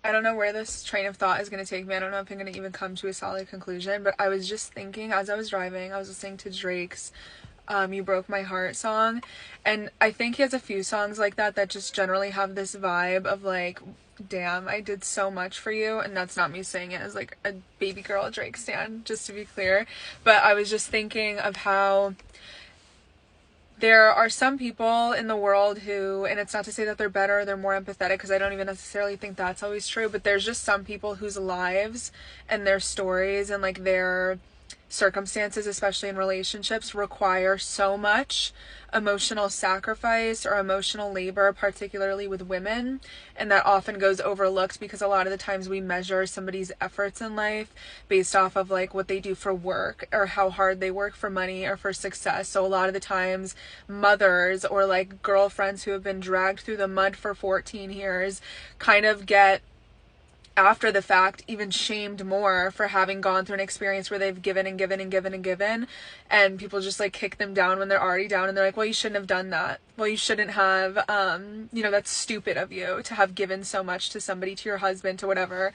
I don't know where this train of thought is going to take me. I don't know if I'm going to even come to a solid conclusion, but I was just thinking as I was driving, I was listening to Drake's You Broke My Heart song, and I think he has a few songs like that that just generally have this vibe of like, damn, I did so much for you. And that's not me saying it as like a baby girl Drake stan, just to be clear, but I was just thinking of how there are some people in the world who, and it's not to say that they're better or they're more empathetic, because I don't even necessarily think that's always true, but there's just some people whose lives and their stories and like their circumstances, especially in relationships, require so much emotional sacrifice or emotional labor, particularly with women. And that often goes overlooked because a lot of the times we measure somebody's efforts in life based off of like what they do for work or how hard they work for money or for success. So a lot of the times mothers or like girlfriends who have been dragged through the mud for 14 years kind of get, after the fact, even shamed more for having gone through an experience where they've given and given and given and given, and people just like kick them down when they're already down, and they're like, well, you shouldn't have done that. Well, you shouldn't have, that's stupid of you to have given so much to somebody, to your husband, to whatever,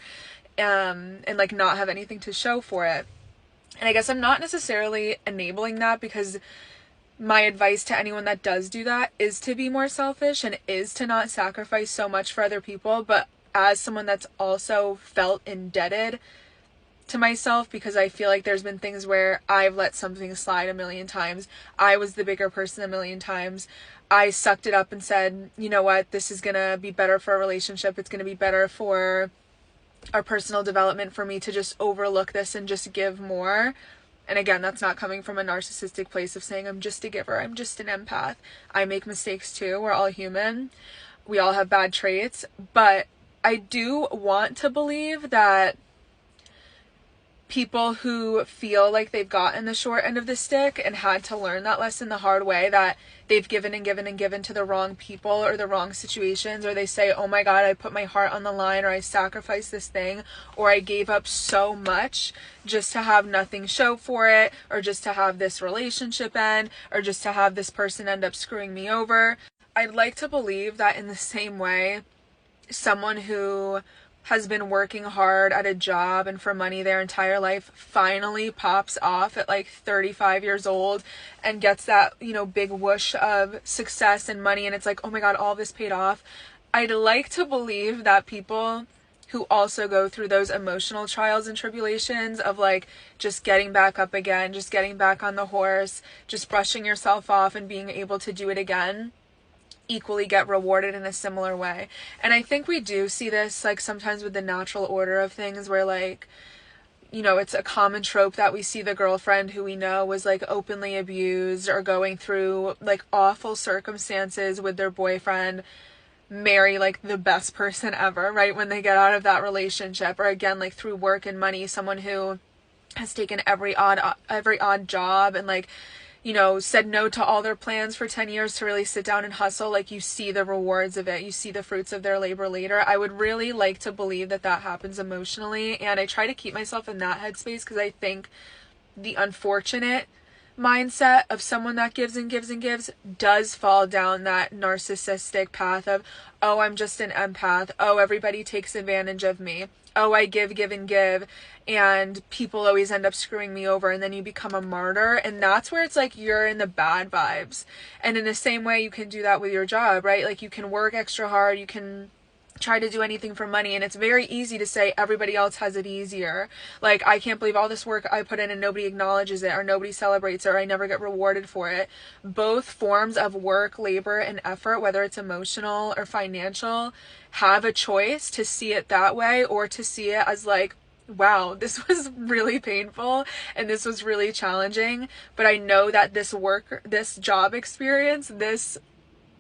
and like not have anything to show for it. And I guess I'm not necessarily enabling that, because my advice to anyone that does do that is to be more selfish and is to not sacrifice so much for other people. But as someone that's also felt indebted to myself, because I feel like there's been things where I've let something slide a million times, I was the bigger person a million times, I sucked it up and said, you know what, this is gonna be better for a relationship, it's gonna be better for our personal development for me to just overlook this and just give more. And again, that's not coming from a narcissistic place of saying I'm just a giver, I'm just an empath. I make mistakes too. We're all human. We all have bad traits. But I do want to believe that people who feel like they've gotten the short end of the stick and had to learn that lesson the hard way, that they've given and given and given to the wrong people or the wrong situations, or they say, oh my god, I put my heart on the line, or I sacrificed this thing, or I gave up so much just to have nothing show for it, or just to have this relationship end, or just to have this person end up screwing me over. I'd like to believe that in the same way, someone who has been working hard at a job and for money their entire life finally pops off at like 35 years old and gets that, big whoosh of success and money, and it's like, oh my god, all this paid off. I'd like to believe that people who also go through those emotional trials and tribulations of like just getting back up again, just getting back on the horse, just brushing yourself off and being able to do it again, equally get rewarded in a similar way. And I think we do see this like sometimes with the natural order of things, where like, it's a common trope that we see the girlfriend who we know was like openly abused or going through like awful circumstances with their boyfriend marry like the best person ever, right, when they get out of that relationship. Or again, like through work and money, someone who has taken every odd job and like, said no to all their plans for 10 years to really sit down and hustle. Like, you see the rewards of it. You see the fruits of their labor later. I would really like to believe that that happens emotionally. And I try to keep myself in that headspace, because I think the unfortunate mindset of someone that gives and gives and gives does fall down that narcissistic path of, oh, I'm just an empath. Oh, everybody takes advantage of me. Oh, I give, give, and give, and people always end up screwing me over, and then you become a martyr, and that's where it's like you're in the bad vibes. And in the same way, you can do that with your job, right? Like, you can work extra hard, you can try to do anything for money, and it's very easy to say everybody else has it easier. Like, I can't believe all this work I put in and nobody acknowledges it, or nobody celebrates it, or I never get rewarded for it. Both forms of work, labor, and effort, whether it's emotional or financial, have a choice to see it that way, or to see it as like, wow, this was really painful and this was really challenging, but I know that this job experience, this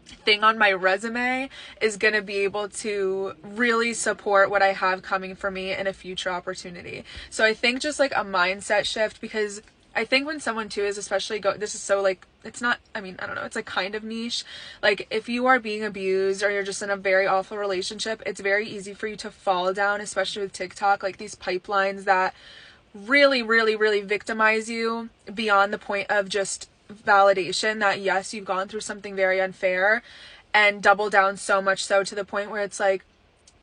thing on my resume is going to be able to really support what I have coming for me in a future opportunity. So I think just like a mindset shift, because I think when someone too is especially this is so like, it's not, I don't know, it's like kind of niche. Like, if you are being abused or you're just in a very awful relationship, it's very easy for you to fall down, especially with TikTok, like these pipelines that really, really, really victimize you beyond the point of just validation that yes, you've gone through something very unfair, and double down so much so to the point where it's like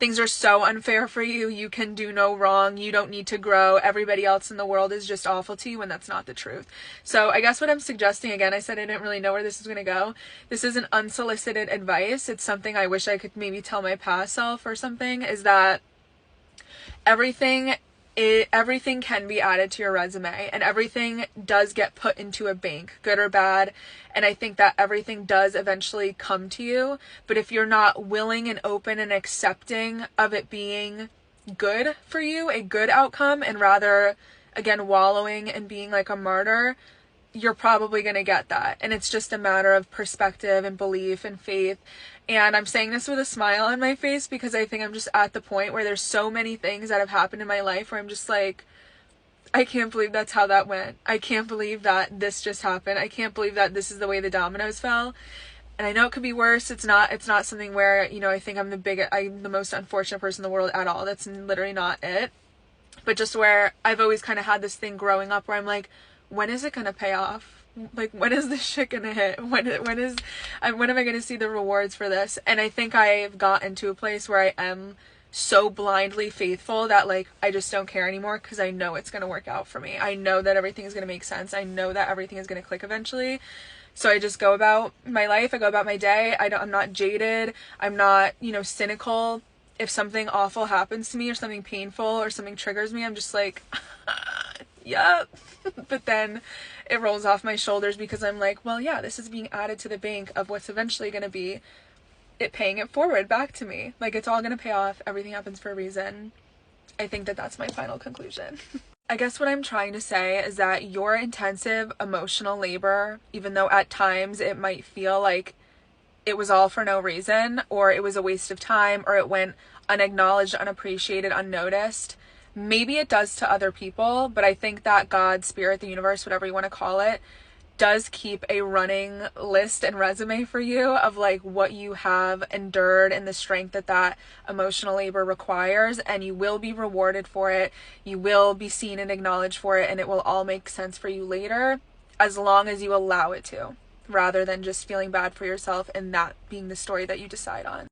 things are so unfair for you. You can do no wrong. You don't need to grow. Everybody else in the world is just awful to you, when that's not the truth. So I guess what I'm suggesting, again, I said I didn't really know where this was going to go. This is an unsolicited advice. It's something I wish I could maybe tell my past self or something, is that everything can be added to your resume, and everything does get put into a bank, good or bad. And I think that everything does eventually come to you, but if you're not willing and open and accepting of it being good for you, a good outcome, and rather, again, wallowing and being like a martyr, you're probably going to get that. And it's just a matter of perspective and belief and faith. And I'm saying this with a smile on my face because I think I'm just at the point where there's so many things that have happened in my life where I'm just like, I can't believe that's how that went. I can't believe that this just happened. I can't believe that this is the way the dominoes fell. And I know it could be worse. It's not something where, you know, I think I'm the most unfortunate person in the world at all. That's literally not it. But just where I've always kind of had this thing growing up where I'm like, when is it going to pay off? Like, when is this shit going to hit? When am I going to see the rewards for this? And I think I've gotten to a place where I am so blindly faithful that, like, I just don't care anymore because I know it's going to work out for me. I know that everything is going to make sense. I know that everything is going to click eventually. So I just go about my life. I go about my day. I'm not jaded. I'm not, you know, cynical. If something awful happens to me or something painful or something triggers me, I'm just like, yep. But then it rolls off my shoulders because I'm like, well, yeah, this is being added to the bank of what's eventually going to be it paying it forward back to me. Like, it's all going to pay off. Everything happens for a reason. I think that that's my final conclusion. I guess what I'm trying to say is that your intensive emotional labor, even though at times it might feel like it was all for no reason, or it was a waste of time, or it went unacknowledged, unappreciated, unnoticed, maybe it does to other people, but I think that God, spirit, the universe, whatever you want to call it, does keep a running list and resume for you of like what you have endured and the strength that emotional labor requires, and you will be rewarded for it. You will be seen and acknowledged for it, and it will all make sense for you later, as long as you allow it to, rather than just feeling bad for yourself and that being the story that you decide on.